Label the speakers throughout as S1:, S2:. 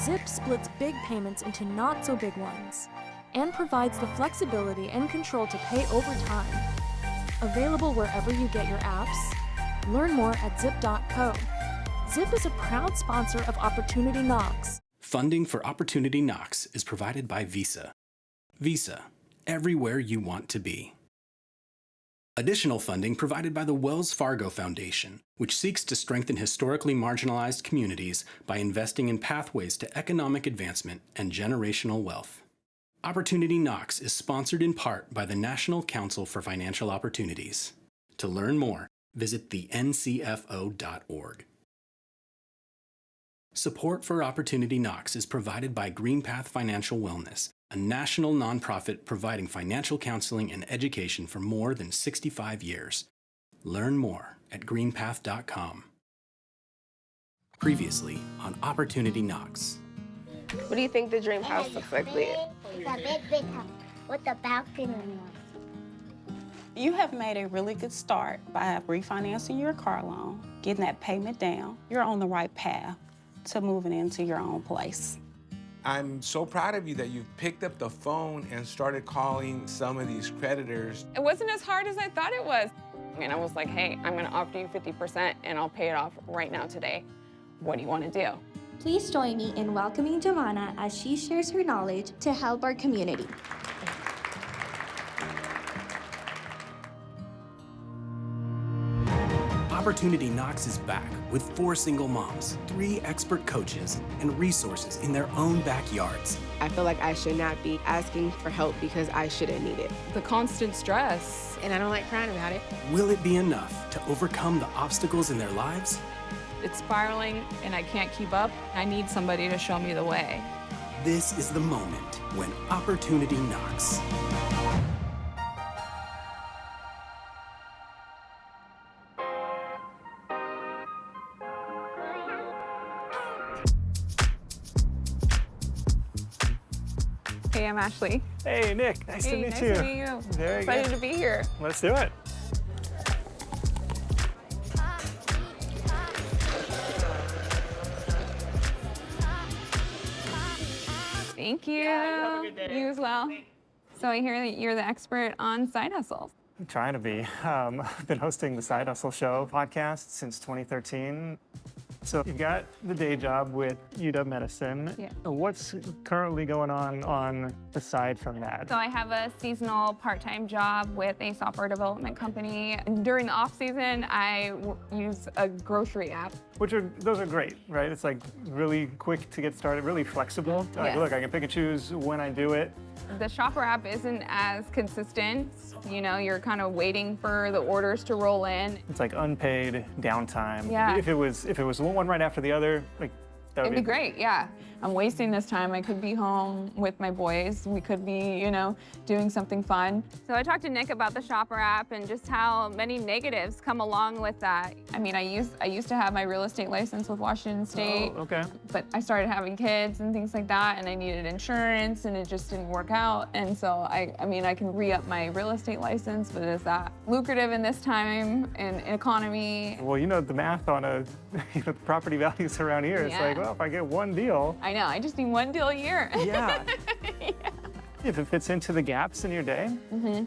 S1: Zip splits big payments into not so big ones and provides the flexibility and control to pay over time. Available wherever you get your apps. Learn more at zip.co. Zip is a proud sponsor of Opportunity Knocks.
S2: Funding for Opportunity Knocks is provided by Visa. Visa, everywhere you want to be. Additional funding provided by the Wells Fargo Foundation, which seeks to strengthen historically marginalized communities by investing in pathways to economic advancement and generational wealth. Opportunity Knocks is sponsored in part by the National Council for Financial Opportunities. To learn more, visit thencfo.org. Support for Opportunity Knocks is provided by GreenPath Financial Wellness, a national nonprofit providing financial counseling and education for more than 65 years. Learn more at greenpath.com. Previously on Opportunity Knocks.
S3: What do you think the dream house looks like, Leah?
S4: It's a big house with a balcony.
S5: You have made a really good start by refinancing your car loan, getting that payment down. You're on the right path to moving into your own place.
S6: I'm so proud of you that you picked up the phone and started calling some of these creditors.
S3: It wasn't as hard as I thought it was. I was like, hey, I'm gonna offer you 50% and I'll pay it off right now today. What do you wanna do?
S7: Please join me in welcoming Joanna as she shares her knowledge to help our community.
S2: Opportunity Knocks is back with 4 single moms, 3 expert coaches, and resources in their own backyards.
S3: I feel like I should not be asking for help because I shouldn't need it. The constant stress, and I don't like crying about it.
S2: Will it be enough to overcome the obstacles in their lives?
S3: It's spiraling and I can't keep up. I need somebody to show me the way.
S2: This is the moment when Opportunity knocks.
S3: Hey, I'm Ashley.
S8: Hey, Nick. Nice to meet you.
S3: Nice to meet you.
S8: Very
S3: Excited
S8: good.
S3: to be here.
S8: Let's do it.
S3: Thank you.
S8: have a good day.
S3: You as well. So I hear that you're the expert on side hustles.
S8: I'm trying to be. I've been hosting the Side Hustle Show podcast since 2013. So you've got the day job with UW Medicine.
S3: Yeah.
S8: What's currently going on aside from that?
S3: So I have a seasonal part-time job with a software development company. During the off season, I use a grocery app.
S8: Those are great, right? It's like really quick to get started, really flexible. Like,
S3: Yes.
S8: look, I can pick and choose when I do it.
S3: The shopper app isn't as consistent. You know, you're kind of waiting for the orders to roll in.
S8: It's like unpaid downtime.
S3: Yeah.
S8: If it was one right after the other, like that would
S3: It'd be great, yeah. I'm wasting this time. I could be home with my boys. We could be, you know, doing something fun. So I talked to Nick about the shopper app and just how many negatives come along with that. I mean, I used to have my real estate license with Washington State.
S8: Oh, okay.
S3: But I started having kids and things like that, and I needed insurance, and it just didn't work out. And so I mean, I can re-up my real estate license, but is that lucrative in this time and economy?
S8: Well, you know the math on the property values around here. It's
S3: Yeah.
S8: like, well, if I get one deal.
S3: I know, I just need one deal a year.
S8: Yeah. If it fits into the gaps in your day,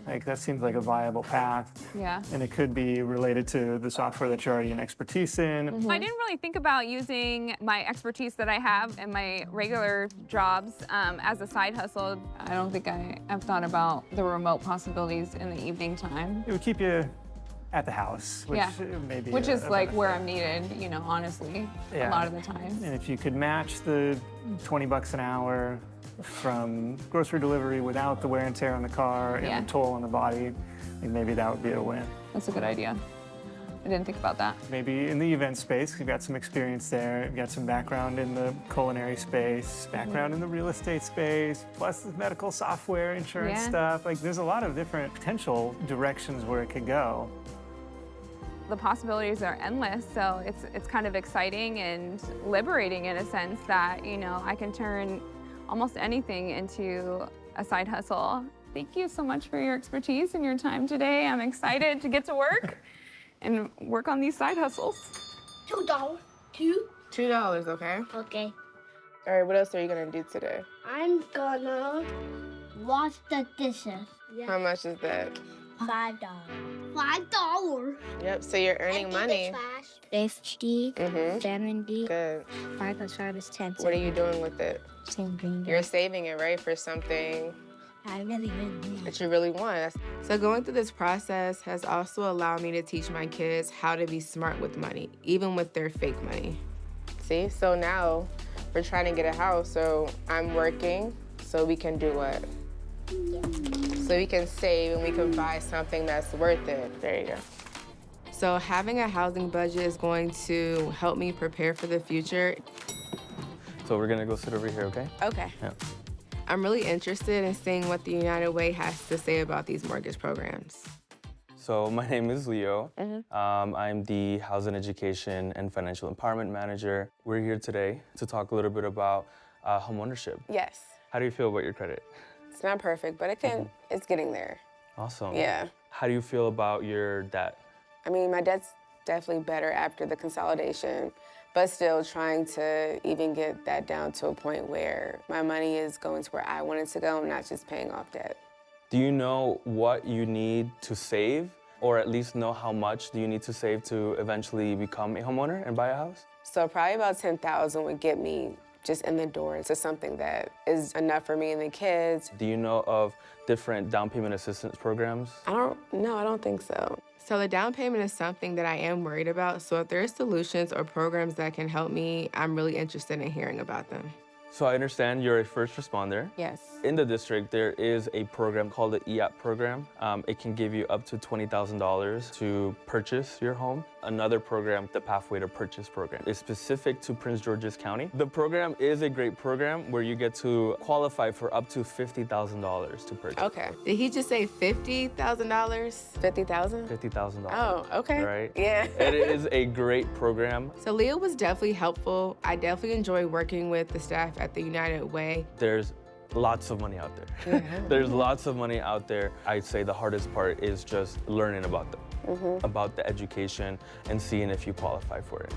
S8: like that seems like a viable path.
S3: Yeah.
S8: And it could be related to the software that you're already an expertise in.
S3: I didn't really think about using my expertise that I have in my regular jobs as a side hustle. I don't think I have thought about the remote possibilities in the evening time.
S8: It would keep you at the house, which
S3: Yeah.
S8: may be
S3: Which
S8: a-
S3: is
S8: a
S3: like where
S8: benefit.
S3: I'm needed, you know, honestly,
S8: Yeah.
S3: a lot of the time.
S8: And if you could match the $20 an hour from grocery delivery without the wear and tear on the car and
S3: Yeah.
S8: the toll on the body, like maybe that would be a win.
S3: That's a good idea. I didn't think about that.
S8: Maybe in the event space, you've got some experience there, you've got some background in the culinary space, background in the real estate space, plus the medical software, insurance
S3: Yeah.
S8: stuff. Like there's a lot of different potential directions where it could go.
S3: The possibilities are endless, so it's kind of exciting and liberating in a sense that, you know, I can turn almost anything into a side hustle. Thank you so much for your expertise and your time today. I'm excited to get to work and work on these side hustles.
S4: $2.
S3: $2, okay?
S4: Okay.
S9: All right, what else are you gonna do today?
S4: I'm gonna wash the dishes.
S9: How much is that?
S4: $5. $5.
S9: Yep, so you're earning money.
S4: 50,
S9: Mm-hmm.
S4: 70.
S9: Good.
S4: 5 plus 5 is 10.
S9: What are you doing with it?
S4: Saving.
S9: You're saving it, right, for something
S4: I really want.
S9: that you really want. So going through this process has also allowed me to teach my kids how to be smart with money, even with their fake money. See, so now we're trying to get a house, so I'm working so we can do what? So we can save and we can buy something that's worth it. There you go. So having a housing budget is going to help me prepare for the future.
S10: So we're gonna go sit over here, okay?
S9: Okay.
S10: Yeah.
S9: I'm really interested in seeing what the United Way has to say about these mortgage programs.
S10: So my name is Leo. I'm the Housing Education and Financial Empowerment Manager. We're here today to talk a little bit about homeownership.
S9: Yes.
S10: How do you feel about your credit?
S9: It's not perfect, but it's getting there.
S10: Awesome.
S9: Yeah.
S10: How do you feel about your debt?
S9: I mean, my debt's definitely better after the consolidation, but still trying to even get that down to a point where my money is going to where I want it to go, not just paying off debt.
S10: Do you know what you need to save, or at least know how much do you need to save to eventually become a homeowner and buy a house?
S9: So probably about $10,000 would get me just in the door to something that is enough for me and the kids.
S10: Do you know of different down payment assistance programs?
S9: I don't think so. So the down payment is something that I am worried about. So if there are solutions or programs that can help me, I'm really interested in hearing about them.
S10: So I understand you're a first responder.
S9: Yes.
S10: In the district, there is a program called the EAP program. It can give you up to $20,000 to purchase your home. Another program, the Pathway to Purchase program, is specific to Prince George's County. The program is a great program where you get to qualify for up to $50,000 to purchase.
S9: Okay. Did he just say $50,000? $50,000?
S10: $50,000.
S9: Oh, okay.
S10: Right?
S9: Yeah.
S10: It is a great program.
S9: So Leo was definitely helpful. I definitely enjoy working with the staff at the United Way.
S10: There's lots of money out there. There's lots of money out there. I'd say the hardest part is just learning about them, about the education, and seeing if you qualify for it.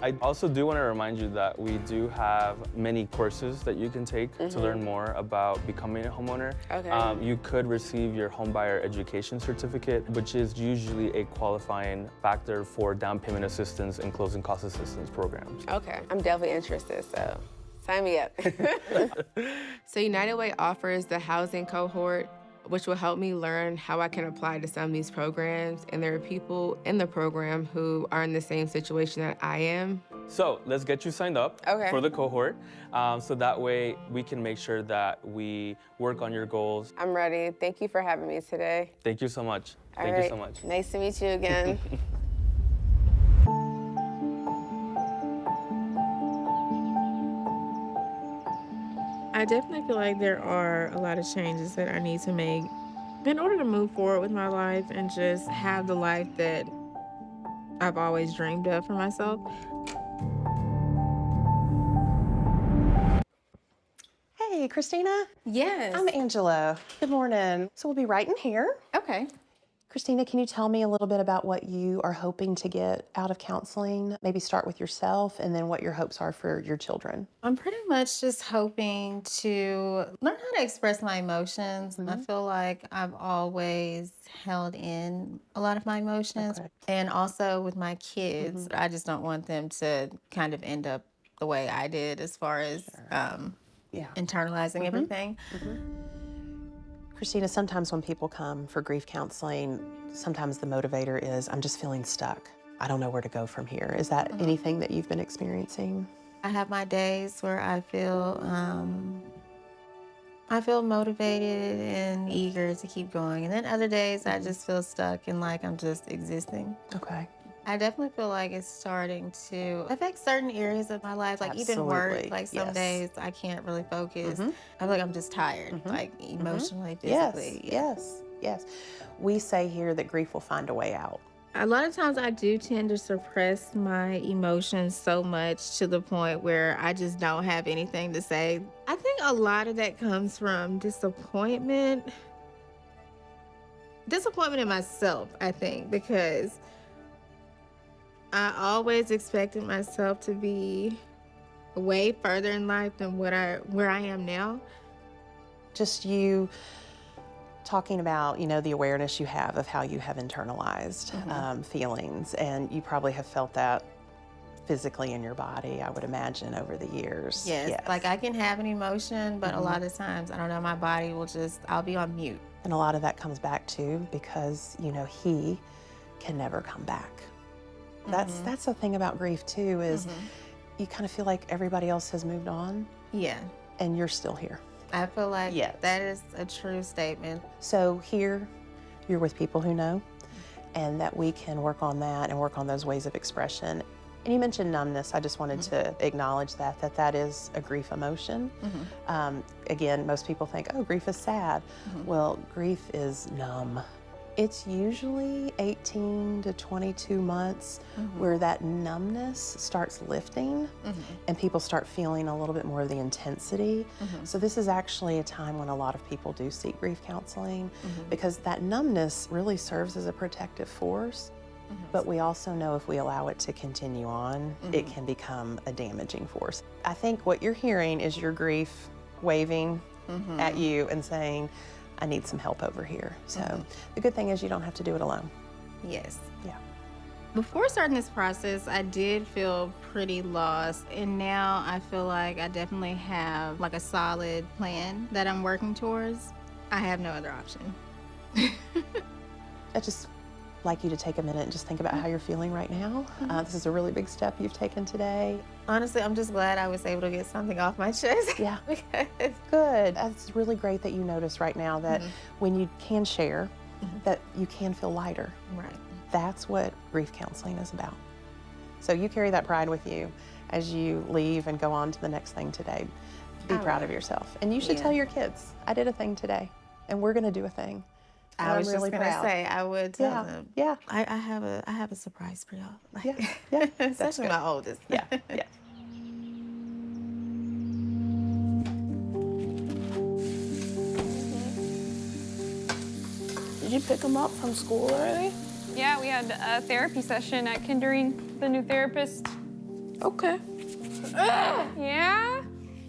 S10: I also do want to remind you that we do have many courses that you can take to learn more about becoming a homeowner.
S9: Okay.
S10: You could receive your homebuyer education certificate, which is usually a qualifying factor for down payment assistance and closing cost assistance programs.
S9: Okay. I'm definitely interested, so sign me up. So United Way offers the housing cohort, which will help me learn how I can apply to some of these programs. And there are people in the program who are in the same situation that I am.
S10: So let's get you signed up for the cohort. So that way we can make sure that we work on your goals.
S9: I'm ready. Thank you for having me today.
S10: Thank you so much.
S9: Thank
S10: you so much.
S9: Nice to meet you again.
S11: I definitely feel like there are a lot of changes that I need to make in order to move forward with my life and just have the life that I've always dreamed of for myself.
S12: Hey, Christina.
S13: Yes.
S12: I'm Angela. Good morning. So we'll be right in here.
S13: Okay.
S12: Christina, can you tell me a little bit about what you are hoping to get out of counseling? Maybe start with yourself and then what your hopes are for your children.
S13: I'm pretty much just hoping to learn how to express my emotions. I feel like I've always held in a lot of my emotions. And also with my kids, I just don't want them to kind of end up the way I did as far as internalizing everything.
S12: Christina, sometimes when people come for grief counseling, sometimes the motivator is, I'm just feeling stuck. I don't know where to go from here. Is that anything that you've been experiencing?
S13: I have my days where I feel motivated and eager to keep going. And then other days I just feel stuck and like I'm just existing.
S12: Okay.
S13: I definitely feel like it's starting to affect certain areas of my life, like even work. Like some days I can't really focus. I feel like I'm just tired, like emotionally, physically.
S12: Yes. We say here that grief will find a way out.
S13: A lot of times I do tend to suppress my emotions so much to the point where I just don't have anything to say. I think a lot of that comes from disappointment. Disappointment in myself, I think, because I always expected myself to be
S11: way further in life than where I am now.
S12: Just you talking about, the awareness you have of how you have internalized feelings, and you probably have felt that physically in your body, I would imagine, over the years.
S13: Yes. Like I can have an emotion, but a lot of times, I don't know, my body will I'll be on mute.
S12: And a lot of that comes back to because, he can never come back. That's the thing about grief too, is you kind of feel like everybody else has moved on.
S13: Yeah.
S12: And you're still here.
S13: I feel like that is a true statement.
S12: So here, you're with people who know, and that we can work on that and work on those ways of expression. And you mentioned numbness. I just wanted to acknowledge that is a grief emotion. Again, most people think, oh, grief is sad. Well, grief is numb. It's usually 18 to 22 months where that numbness starts lifting and people start feeling a little bit more of the intensity. So this is actually a time when a lot of people do seek grief counseling because that numbness really serves as a protective force. But we also know if we allow it to continue on, it can become a damaging force. I think what you're hearing is your grief waving at you and saying, I need some help over here. So the good thing is you don't have to do it alone.
S13: Yes.
S12: Yeah.
S13: Before starting this process, I did feel pretty lost. And now I feel like I definitely have like a solid plan that I'm working towards. I have no other option.
S12: I just like you to take a minute and just think about how you're feeling right now. This is a really big step you've taken today.
S13: Honestly, I'm just glad I was able to get something off my chest.
S12: Yeah. Good. It's really great that you notice right now that when you can share, that you can feel lighter.
S13: Right.
S12: That's what grief counseling is about. So you carry that pride with you as you leave and go on to the next thing today. Be proud of yourself. And you should tell your kids, I did a thing today, and we're gonna do a thing.
S13: I was
S12: really
S13: just gonna say I would tell them.
S12: Yeah.
S13: I have a surprise for y'all. Like,
S12: Yeah.
S13: especially my oldest.
S12: Yeah.
S14: Did you pick him up from school already?
S3: Yeah, we had a therapy session at Kindering, the new therapist.
S14: Okay.
S3: Yeah?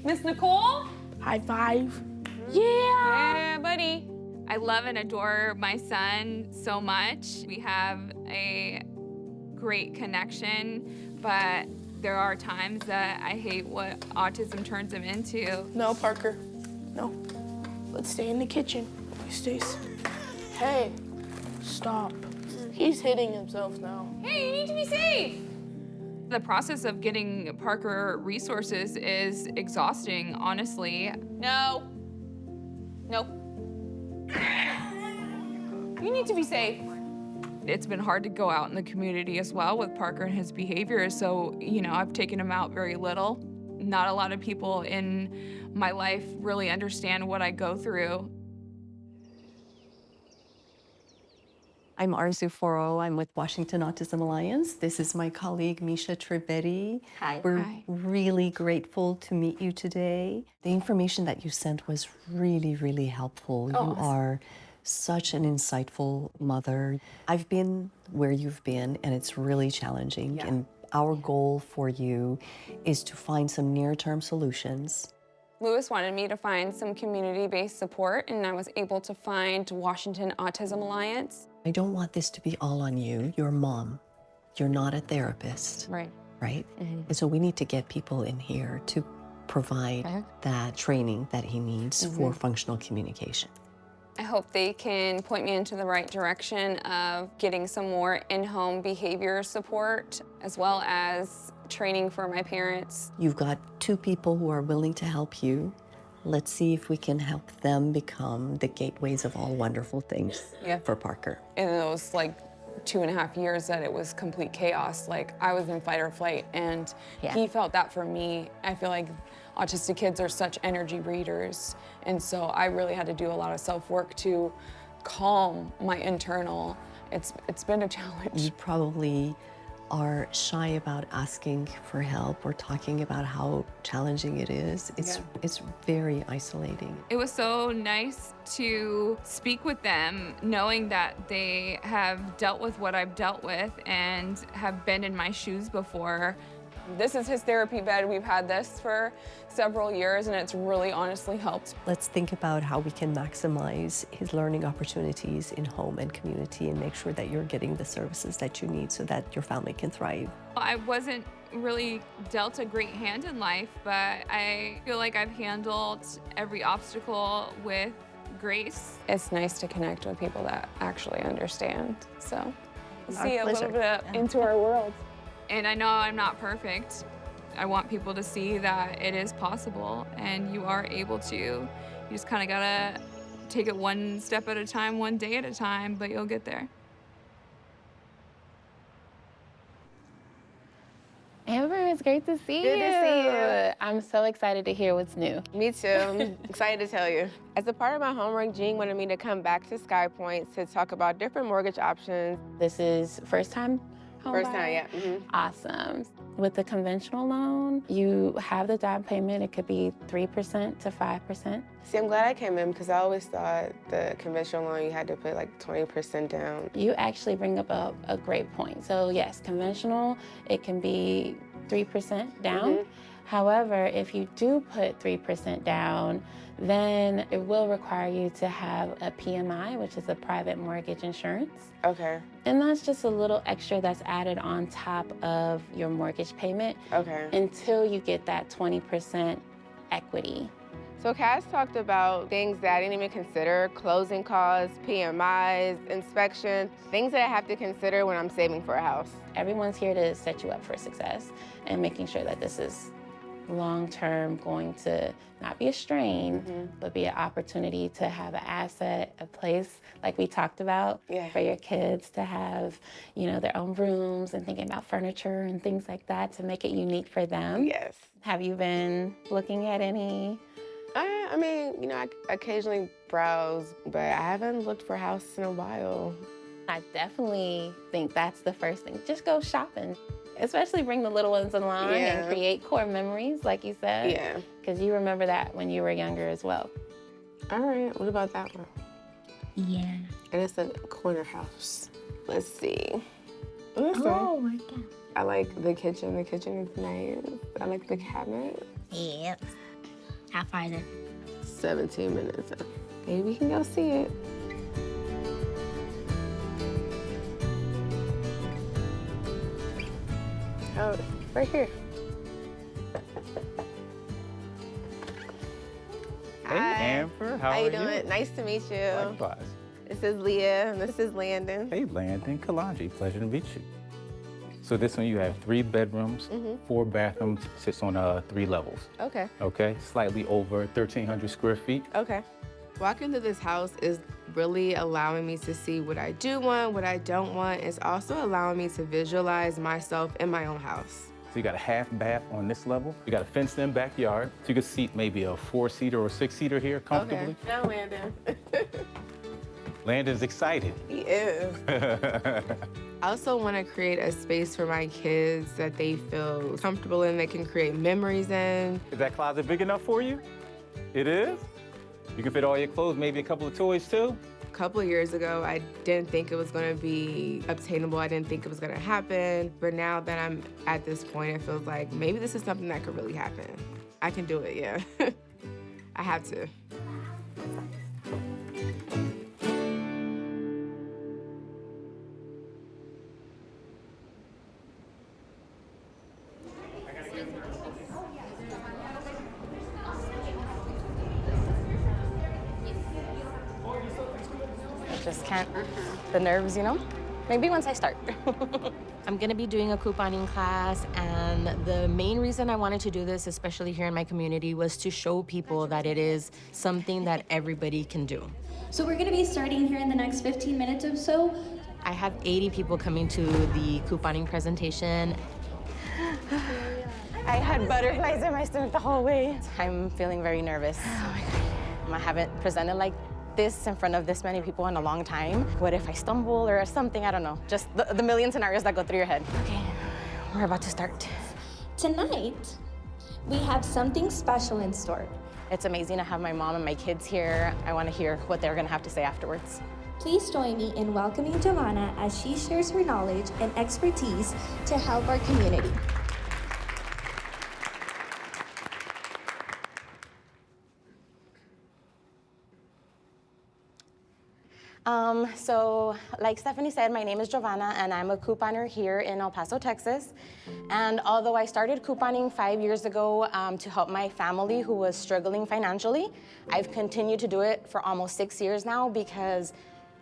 S3: Miss Nicole?
S14: High five.
S3: Yeah, buddy. I love and adore my son so much. We have a great connection, but there are times that I hate what autism turns him into.
S14: No, Parker. No. Let's stay in the kitchen. Stace. Hey, stop. He's hitting himself now.
S3: Hey, you need to be safe. The process of getting Parker resources is exhausting, honestly. No. Nope. You need to be safe. It's been hard to go out in the community as well with Parker and his behavior, so, I've taken him out very little. Not a lot of people in my life really understand what I go through.
S15: I'm Arzu Foro. I'm with Washington Autism Alliance. This is my colleague, Misha Trivedi.
S4: Hi.
S15: We're really grateful to meet you today. The information that you sent was really, really helpful. You are such an insightful mother. I've been where you've been, and it's really challenging.
S4: Yeah.
S15: And our goal for you is to find some near-term solutions.
S3: Lewis wanted me to find some community-based support, and I was able to find Washington Autism Alliance.
S15: I don't want this to be all on you. You're a mom. You're not a therapist.
S3: Right.
S15: Right? And so we need to get people in here to provide that training that he needs for functional communication.
S3: I hope they can point me into the right direction of getting some more in-home behavior support, as well as training for my parents.
S15: You've got two people who are willing to help you. Let's see if we can help them become the gateways of all wonderful things for Parker.
S3: In those 2.5 years that it was complete chaos, I was in fight or flight, and he felt that for me. I feel like autistic kids are such energy readers, and so I really had to do a lot of self-work to calm my internal. It's been a challenge.
S15: You probably are shy about asking for help or talking about how challenging it is. It's very isolating.
S3: It was so nice to speak with them, knowing that they have dealt with what I've dealt with and have been in my shoes before. This is his therapy bed. We've had this for several years, and it's really honestly helped.
S15: Let's think about how we can maximize his learning opportunities in home and community and make sure that you're getting the services that you need so that your family can thrive.
S3: I wasn't really dealt a great hand in life, but I feel like I've handled every obstacle with grace. It's nice to connect with people that actually understand. So see a little bit into our world. And I know I'm not perfect. I want people to see that it is possible and you are able to. You just kind of gotta take it one step at a time, one day at a time, but you'll get there.
S16: Amber, it's great to see you.
S9: Good to see you.
S16: I'm so excited to hear what's new.
S9: Me too. I'm excited to tell you. As a part of my homework, Jean wanted me to come back to Sky Point to talk about different mortgage options.
S16: This is first time home
S9: First
S16: buyer?
S9: time, yeah. Mm-hmm.
S16: Awesome. With the conventional loan, you have the down payment. It could be 3% to 5%.
S9: See, I'm glad I came in because I always thought the conventional loan you had to put like 20% down.
S16: You actually bring up a great point. So yes, conventional, it can be 3% down.
S9: Mm-hmm.
S16: However, if you do put 3% down, then it will require you to have a PMI, which is a private mortgage insurance.
S9: Okay.
S16: And that's just a little extra that's added on top of your mortgage payment until you get that 20% equity.
S9: So Cass talked about things that I didn't even consider: closing costs, PMIs, inspection, things that I have to consider when I'm saving for a house.
S16: Everyone's here to set you up for success and making sure that this is long-term going to not be a strain, but be an opportunity to have an asset, a place like we talked about for your kids to have, you know, their own rooms and thinking about furniture and things like that to make it unique for them.
S9: Yes.
S16: Have you been looking at any?
S9: I mean, you know, I occasionally browse, but I haven't looked for a house in a while.
S16: I definitely think that's the first thing. Just go shopping. Especially bring the little ones along and create core memories, like you said.
S9: Yeah.
S16: Because you remember that when you were younger as well.
S9: All right, what about that one?
S4: Yeah.
S9: And it's a corner house. Let's see.
S4: Oh my God.
S9: I like the kitchen. The kitchen is nice. I like the cabinet.
S4: Yep. How far is it?
S9: 17 minutes. Maybe we can go see it. Oh, right here.
S17: Hey, Amber, how are
S9: you doing? Nice to meet you.
S17: Likewise.
S9: This is Leah, and this is Landon.
S17: Hey, Landon, Kalanji, pleasure to meet you. So this one, you have 3 bedrooms, 4 bathrooms, sits on 3 levels.
S9: Okay.
S17: Okay, slightly over 1,300 square feet.
S9: Okay. Walking through this house is really allowing me to see what I do want, what I don't want. It's also allowing me to visualize myself in my own house.
S17: So you got a half bath on this level. You got a fenced-in backyard. So you can seat maybe a 4-seater or 6-seater here comfortably.
S9: Okay. Now, Landon.
S17: Landon's excited.
S9: He is. I also want to create a space for my kids that they feel comfortable in, they can create memories in.
S17: Is that closet big enough for you? It is? You can fit all your clothes, maybe a couple of toys too?
S9: A couple of years ago, I didn't think it was going to be obtainable. I didn't think it was going to happen. But now that I'm at this point, it feels like maybe this is something that could really happen. I can do it, yeah. I have to.
S18: Just can't, the nerves, you know? Maybe once I start. I'm gonna be doing a couponing class, and the main reason I wanted to do this, especially here in my community, was to show people that it is something that everybody can do.
S7: So we're gonna be starting here in the next 15 minutes or so.
S18: I have 80 people coming to the couponing presentation. I had butterflies in my stomach the whole way. I'm feeling very nervous. Oh my God. I haven't presented like this in front of this many people in a long time. What if I stumble or something? I don't know. Just the million scenarios that go through your head. Okay, we're about to start.
S7: Tonight, we have something special in store.
S18: It's amazing to have my mom and my kids here. I want to hear what they're going to have to say afterwards.
S7: Please join me in welcoming Giovanna as she shares her knowledge and expertise to help our community.
S18: So like Stephanie said, my name is Giovanna and I'm a couponer here in El Paso, Texas. And although I started couponing 5 years ago to help my family who was struggling financially, I've continued to do it for almost 6 years now because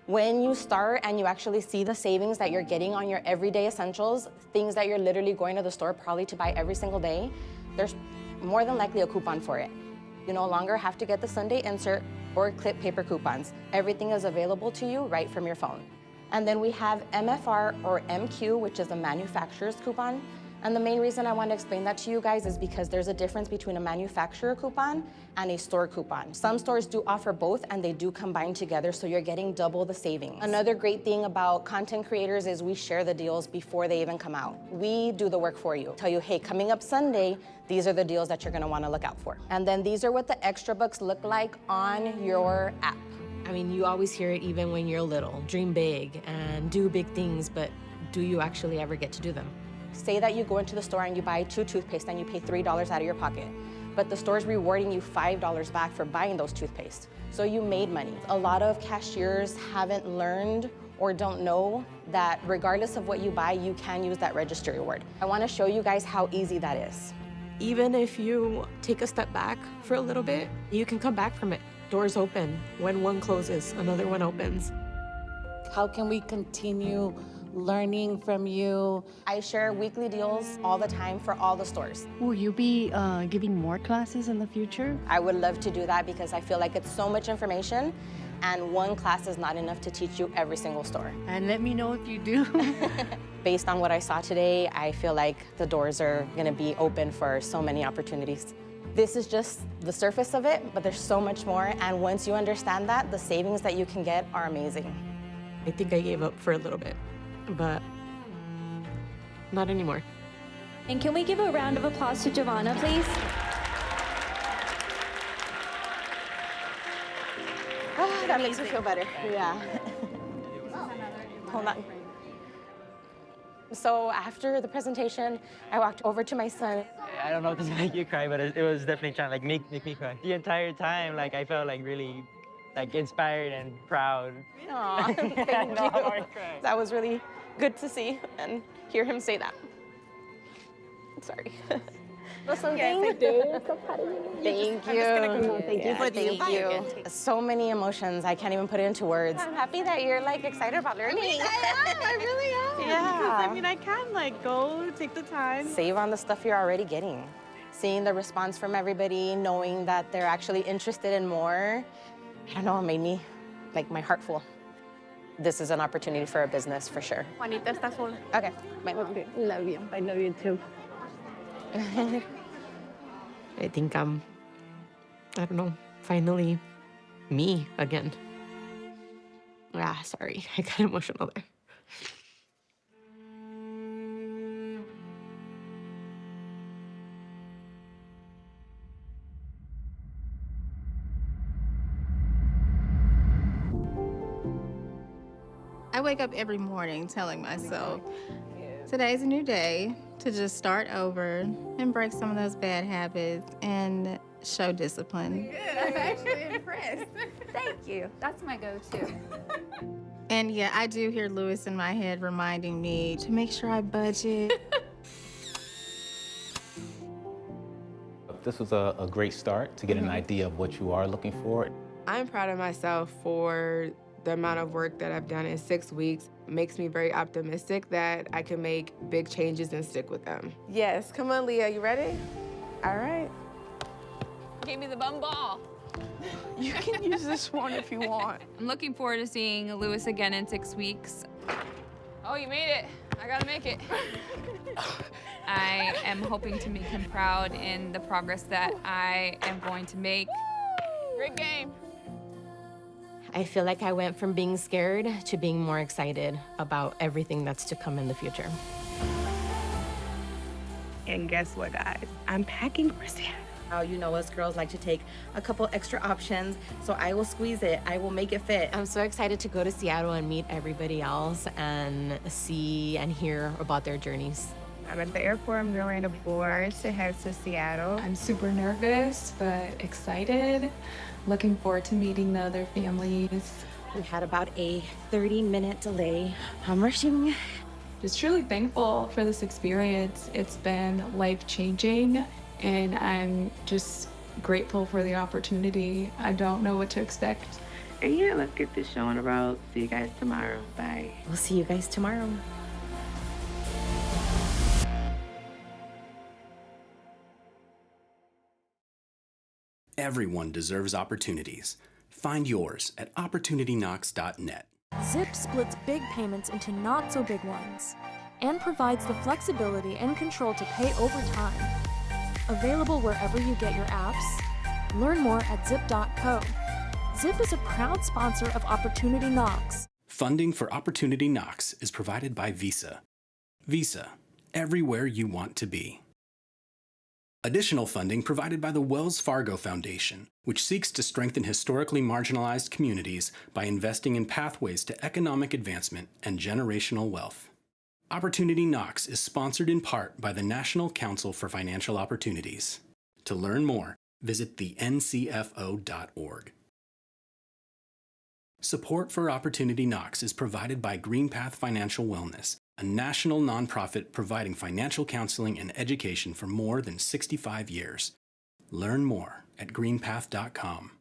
S18: when you start and you actually see the savings that you're getting on your everyday essentials, things that you're literally going to the store probably to buy every single day, there's more than likely a coupon for it. You no longer have to get the Sunday insert or clip paper coupons. Everything is available to you right from your phone. And then we have MFR or MQ, which is a manufacturer's coupon. And the main reason I want to explain that to you guys is because there's a difference between a manufacturer coupon and a store coupon. Some stores do offer both and they do combine together, so you're getting double the savings. Another great thing about content creators is we share the deals before they even come out. We do the work for you. Tell you, hey, coming up Sunday, these are the deals that you're gonna wanna look out for. And then these are what the extra bucks look like on your app.
S19: I mean, you always hear it even when you're little. Dream big and do big things, but do you actually ever get to do them?
S18: Say that you go into the store and you buy 2 toothpaste and you pay $3 out of your pocket, but the store's rewarding you $5 back for buying those toothpaste. So you made money. A lot of cashiers haven't learned or don't know that regardless of what you buy, you can use that registry reward. I wanna show you guys how easy that is.
S19: Even if you take a step back for a little bit, you can come back from it. Doors open. When one closes, another one opens.
S20: How can we continue learning from you?
S18: I share weekly deals all the time for all the stores.
S15: Will you be giving more classes in the future?
S18: I would love to do that because I feel like it's so much information and one class is not enough to teach you every single store.
S15: And let me know if you do.
S18: Based on what I saw today, I feel like the doors are gonna be open for so many opportunities. This is just the surface of it, but there's so much more. And once you understand that, the savings that you can get are amazing.
S19: I think I gave up for a little bit, but not anymore.
S7: And can we give a round of applause to Giovanna, please?
S18: Oh, that makes me feel better, yeah. Hold on. So after the presentation, I walked over to my son.
S21: I don't know if this will make you cry, but it was definitely trying to like make me cry. The entire time, like I felt like really like inspired and proud.
S18: Aw, thank you. That was really good to see and hear him say that. Sorry. Something?
S14: Yes, I did. I'm so proud of you.
S18: Thank you. Thank you. So many emotions. I can't even put it into words. I'm happy that you're like excited about learning.
S22: I really am.
S18: Yeah.
S22: Because, I mean, I can like go take the time.
S18: Save on the stuff you're already getting. Seeing the response from everybody, knowing that they're actually interested in more, I don't know, it made me like my heart full. This is an opportunity for a business for sure.
S14: Juanita está sola.
S18: Okay. Bye.
S14: Okay. Love you. I love you too.
S19: I think I'm, I don't know, finally me again. Ah, sorry, I got emotional there.
S13: I wake up every morning telling myself, today's a new day to just start over and break some of those bad habits and show discipline.
S3: Good. I'm actually impressed. Thank you. That's my go-to.
S13: And yeah, I do hear Lewis in my head reminding me to make sure I budget.
S17: This was a great start to get an idea of what you are looking for.
S9: I'm proud of myself for the amount of work that I've done in 6 weeks. Makes me very optimistic that I can make big changes and stick with them.
S22: Yes. Come on, Leah. You ready? All right.
S3: Gave me the bum ball.
S14: You can use this one if you want.
S3: I'm looking forward to seeing Lewis again in 6 weeks. Oh, you made it. I gotta make it. I am hoping to make him proud in the progress that I am going to make. Great game.
S18: I feel like I went from being scared to being more excited about everything that's to come in the future.
S22: And guess what, guys? I'm packing for Seattle.
S18: You know us girls like to take a couple extra options, so I will squeeze it. I will make it fit. I'm so excited to go to Seattle and meet everybody else and see and hear about their journeys.
S22: I'm at the airport. I'm going aboard to head to Seattle.
S23: I'm super nervous, but excited. Looking forward to meeting the other families.
S18: We had about a 30-minute delay. I'm rushing.
S22: Just truly thankful for this experience. It's been life-changing, and I'm just grateful for the opportunity. I don't know what to expect.
S11: And yeah, let's get this show on the road. See you guys tomorrow. Bye.
S18: We'll see you guys tomorrow.
S2: Everyone deserves opportunities. Find yours at opportunityknox.net.
S1: Zip splits big payments into not so big ones and provides the flexibility and control to pay over time. Available wherever you get your apps. Learn more at zip.co. Zip is a proud sponsor of Opportunity Knox.
S2: Funding for Opportunity Knox is provided by Visa. Visa, everywhere you want to be. Additional funding provided by the Wells Fargo Foundation, which seeks to strengthen historically marginalized communities by investing in pathways to economic advancement and generational wealth. Opportunity Knox is sponsored in part by the National Council for Financial Opportunities. To learn more, visit thencfo.org. Support for Opportunity Knox is provided by GreenPath Financial Wellness, a national nonprofit providing financial counseling and education for more than 65 years. Learn more at greenpath.com.